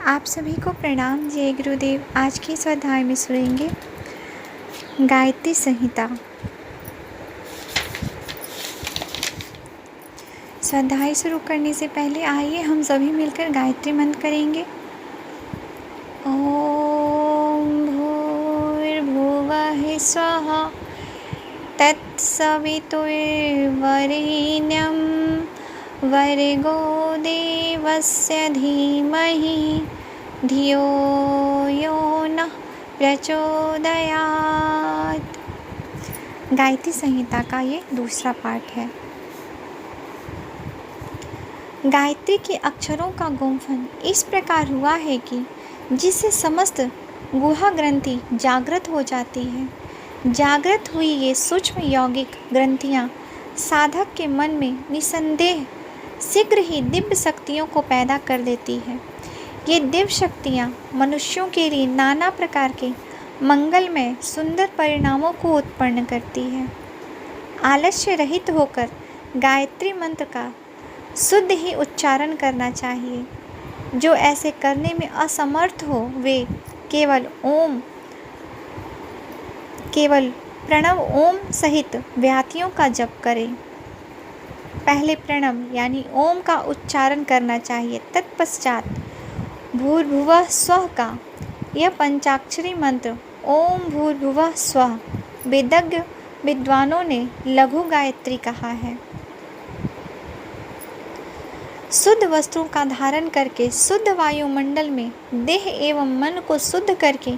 आप सभी को प्रणाम। जय गुरुदेव। आज के इस अध्याय में सुनेंगे गायत्री संहिता। स्वाध्याय शुरू करने से पहले आइए हम सभी मिलकर गायत्री मंत्र करेंगे। ओम भूर्भुवः स्वः तत्सवितुर्वरेण्यं भर्गो देवस्य धीमहि धियो यो नः प्रचोदयात्। गायत्री संहिता का ये दूसरा पाठ है। गायत्री के अक्षरों का गुंफन इस प्रकार हुआ है कि जिससे समस्त गुहा ग्रंथि जागृत हो जाती है। जागृत हुई ये सूक्ष्म यौगिक ग्रंथियाँ साधक के मन में निसंदेह शीघ्र ही दिव्य शक्तियों को पैदा कर देती है। ये दिव्य शक्तियाँ मनुष्यों के लिए नाना प्रकार के मंगलमय सुंदर परिणामों को उत्पन्न करती है। आलस्य रहित होकर गायत्री मंत्र का शुद्ध ही उच्चारण करना चाहिए। जो ऐसे करने में असमर्थ हो वे केवल प्रणव ओम सहित व्याहतियों का जप करें। पहले प्रणव यानी ओम का उच्चारण करना चाहिए। तत्पश्चात भूर्भुवः स्वः का यह पंचाक्षरी मंत्र ओम भूर्भुवः स्वः वेदज्ञ विद्वानों ने लघु गायत्री कहा है। शुद्ध वस्त्रों का धारण करके शुद्ध वायुमंडल में देह एवं मन को शुद्ध करके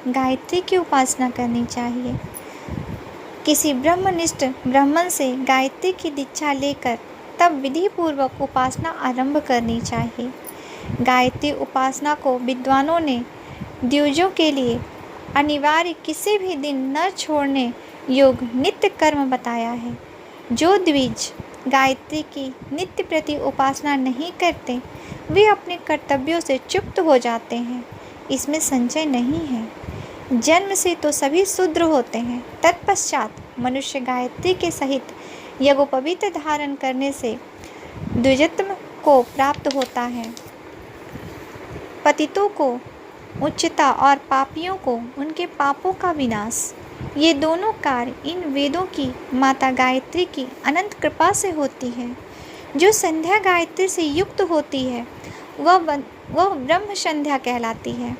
गायत्री की उपासना करनी चाहिए। किसी ब्रह्मनिष्ठ ब्राह्मण से गायत्री की दीक्षा लेकर तब विधि पूर्वक उपासना आरंभ करनी चाहिए। गायत्री उपासना को विद्वानों ने द्विजों के लिए अनिवार्य किसी भी दिन न छोड़ने योग्य नित्य कर्म बताया है। जो द्विज गायत्री की नित्य प्रति उपासना नहीं करते वे अपने कर्तव्यों से च्युत हो जाते हैं। इसमें संशय नहीं है। जन्म से तो सभी शूद्र होते हैं। तत्पश्चात मनुष्य गायत्री के सहित यज्ञोपवीत धारण करने से द्विजत्व को प्राप्त होता है। पतितों को उच्चता और पापियों को उनके पापों का विनाश, ये दोनों कार्य इन वेदों की माता गायत्री की अनंत कृपा से होती है। जो संध्या गायत्री से युक्त होती है वह ब्रह्म संध्या कहलाती है।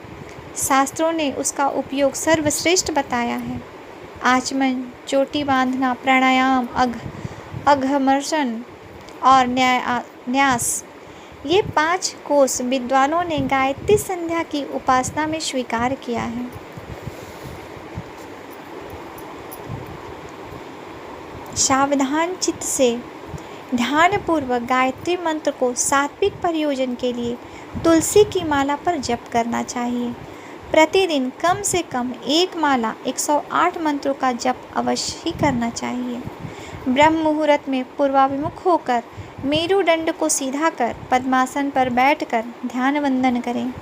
शास्त्रों ने उसका उपयोग सर्वश्रेष्ठ बताया है। आचमन, चोटी बांधना, प्राणायाम, अघमर्षण और न्यास, ये 5 कोष विद्वानों ने गायत्री संध्या की उपासना में स्वीकार किया है। सावधान चित्त से ध्यानपूर्वक गायत्री मंत्र को सात्विक प्रयोजन के लिए तुलसी की माला पर जप करना चाहिए। प्रतिदिन कम से कम एक माला 108 मंत्रों का जप अवश्य ही करना चाहिए। ब्रह्म मुहूर्त में पूर्वाभिमुख होकर मेरुदंड को सीधा कर पद्मासन पर बैठकर ध्यान वंदन करें।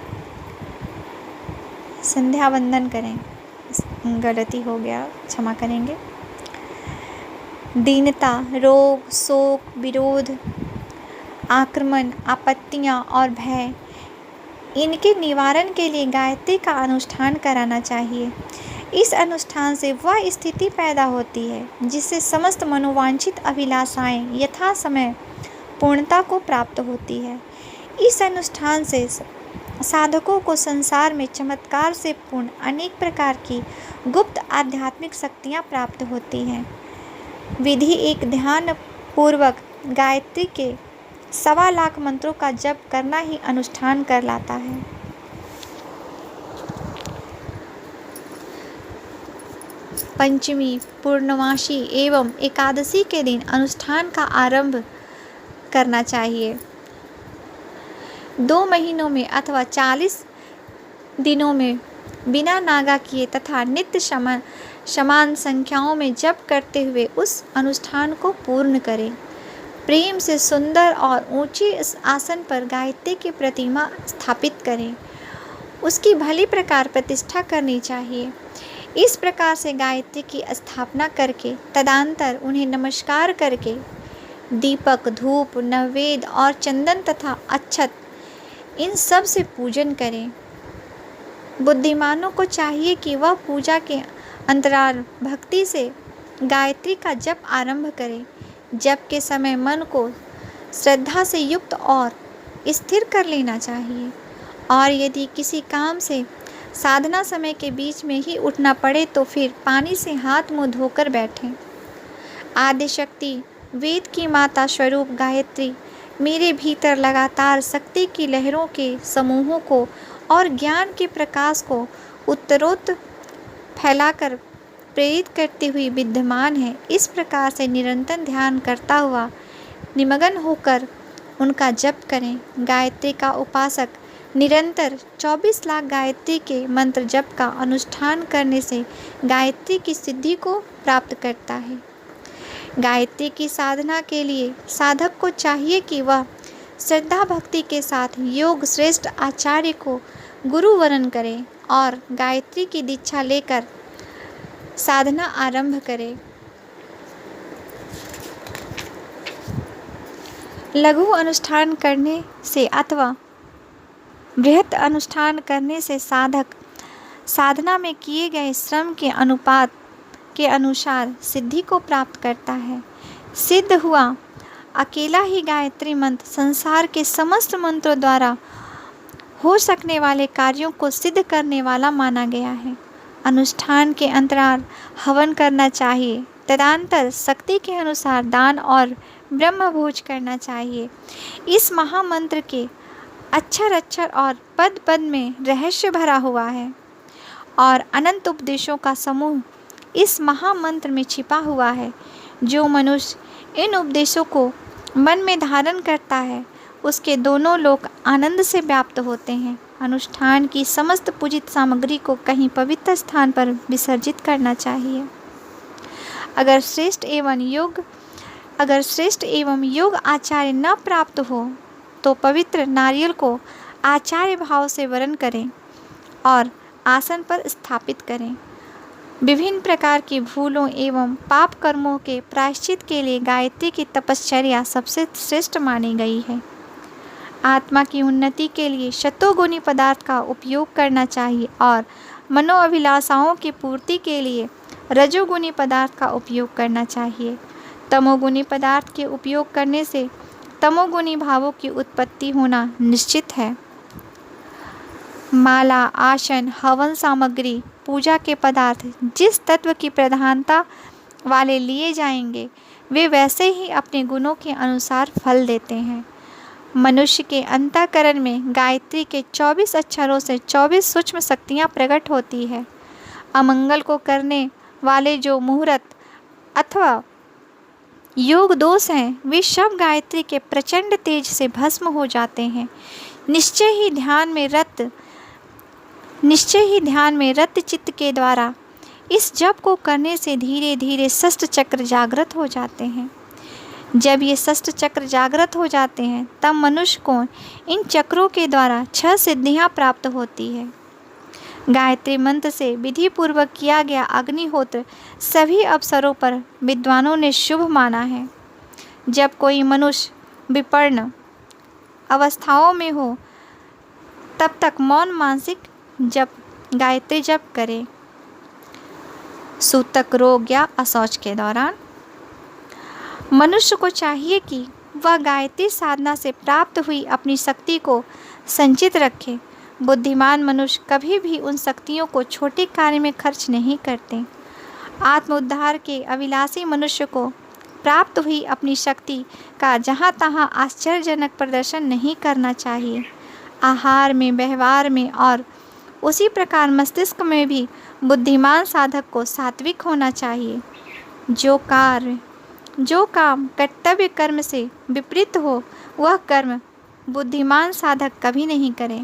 संध्या वंदन करें। गलती हो गया, क्षमा करेंगे। दीनता, रोग, शोक, विरोध, आक्रमण, आपत्तियाँ और भय, इनके निवारण के लिए गायत्री का अनुष्ठान कराना चाहिए। इस अनुष्ठान से वह स्थिति पैदा होती है जिससे समस्त मनोवांछित अभिलाषाएं यथा समय पूर्णता को प्राप्त होती है। इस अनुष्ठान से साधकों को संसार में चमत्कार से पूर्ण अनेक प्रकार की गुप्त आध्यात्मिक शक्तियाँ प्राप्त होती हैं। विधि एक ध्यान पूर्वक गायत्री के 1.25 लाख मंत्रों का जप करना ही अनुष्ठान कहलाता है। पंचमी, पूर्णमासी एवं एकादशी के दिन अनुष्ठान का आरंभ करना चाहिए। 2 महीनों में अथवा 40 दिनों में बिना नागा किए तथा नित्य समान संख्याओं में जप करते हुए उस अनुष्ठान को पूर्ण करें। प्रेम से सुंदर और ऊंचे आसन पर गायत्री की प्रतिमा स्थापित करें। उसकी भली प्रकार प्रतिष्ठा करनी चाहिए। इस प्रकार से गायत्री की स्थापना करके तदनंतर उन्हें नमस्कार करके दीपक, धूप, नैवेद्य और चंदन तथा अक्षत इन सब से पूजन करें। बुद्धिमानों को चाहिए कि वह पूजा के अंतराल भक्ति से गायत्री का जप आरंभ करें। जप के समय मन को श्रद्धा से युक्त और स्थिर कर लेना चाहिए, और यदि किसी काम से साधना समय के बीच में ही उठना पड़े तो फिर पानी से हाथ मुंह धोकर बैठें। आदिशक्ति वेद की माता स्वरूप गायत्री मेरे भीतर लगातार शक्ति की लहरों के समूहों को और ज्ञान के प्रकाश को उत्तरोत्तर फैलाकर प्रेरित करती हुई विद्यमान है। इस प्रकार से निरंतर ध्यान करता हुआ निमग्न होकर उनका जप करें। गायत्री का उपासक निरंतर 24 लाख गायत्री के मंत्र जप का अनुष्ठान करने से गायत्री की सिद्धि को प्राप्त करता है। गायत्री की साधना के लिए साधक को चाहिए कि वह श्रद्धा भक्ति के साथ योग श्रेष्ठ आचार्य को गुरु वरण करे और गायत्री की दीक्षा लेकर साधना आरंभ करे। लघु अनुष्ठान करने से अथवा बृहत अनुष्ठान करने से साधक साधना में किए गए श्रम के अनुपात के अनुसार सिद्धि को प्राप्त करता है। सिद्ध हुआ अकेला ही गायत्री मंत्र संसार के समस्त मंत्रों द्वारा हो सकने वाले कार्यों को सिद्ध करने वाला माना गया है। अनुष्ठान के अंतराल हवन करना चाहिए, तदनंतर शक्ति के अनुसार दान और ब्रह्मभोज करना चाहिए। इस महामंत्र के अक्षर अक्षर और पद पद में रहस्य भरा हुआ है और अनंत उपदेशों का समूह इस महामंत्र में छिपा हुआ है। जो मनुष्य इन उपदेशों को मन में धारण करता है उसके दोनों लोक आनंद से व्याप्त होते हैं। अनुष्ठान की समस्त पूजित सामग्री को कहीं पवित्र स्थान पर विसर्जित करना चाहिए। अगर श्रेष्ठ एवं योग आचार्य न प्राप्त हो तो पवित्र नारियल को आचार्य भाव से वरण करें और आसन पर स्थापित करें। विभिन्न प्रकार की भूलों एवं पाप कर्मों के प्रायश्चित के लिए गायत्री की तपश्चर्या सबसे श्रेष्ठ मानी गई है। आत्मा की उन्नति के लिए शतोगुणी पदार्थ का उपयोग करना चाहिए और मनोअभिलाषाओं की पूर्ति के लिए रजोगुणी पदार्थ का उपयोग करना चाहिए। तमोगुणी पदार्थ के उपयोग करने से तमोगुणी भावों की उत्पत्ति होना निश्चित है। माला, आसन, हवन सामग्री, पूजा के पदार्थ जिस तत्व की प्रधानता वाले लिए जाएंगे वे वैसे ही अपने गुणों के अनुसार फल देते हैं। मनुष्य के अंतःकरण में गायत्री के 24 अक्षरों से 24 सूक्ष्म शक्तियाँ प्रकट होती है। अमंगल को करने वाले जो मुहूर्त अथवा योग दोष हैं वे सब गायत्री के प्रचंड तेज से भस्म हो जाते हैं। निश्चय ही ध्यान में रत चित्त के द्वारा इस जप को करने से धीरे धीरे षष्ठ चक्र जागृत हो जाते हैं। जब ये षष्ठ चक्र जागृत हो जाते हैं तब मनुष्य को इन चक्रों के द्वारा 6 सिद्धियां प्राप्त होती है। गायत्री मंत्र से विधि पूर्वक किया गया अग्निहोत्र सभी अवसरों पर विद्वानों ने शुभ माना है। जब कोई मनुष्य विपन्न अवस्थाओं में हो तब तक मौन मानसिक गायत्री जप करे। सूतक रोग या अशौच के दौरान मनुष्य को चाहिए कि वह गायत्री साधना से प्राप्त हुई अपनी शक्ति को संचित रखे। बुद्धिमान मनुष्य कभी भी उन शक्तियों को छोटे कार्य में खर्च नहीं करते। आत्म उद्धार के अभिलाषी मनुष्य को प्राप्त हुई अपनी शक्ति का जहाँ तहाँ आश्चर्यजनक प्रदर्शन नहीं करना चाहिए। आहार में, व्यवहार में और उसी प्रकार मस्तिष्क में भी बुद्धिमान साधक को सात्विक होना चाहिए। जो काम कर्तव्य कर्म से विपरीत हो वह कर्म बुद्धिमान साधक कभी नहीं करे।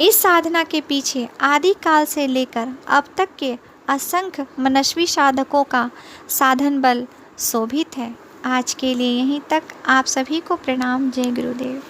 इस साधना के पीछे आदि काल से लेकर अब तक के असंख्य मनस्वी साधकों का साधन बल शोभित है। आज के लिए यहीं तक। आप सभी को प्रणाम। जय गुरुदेव।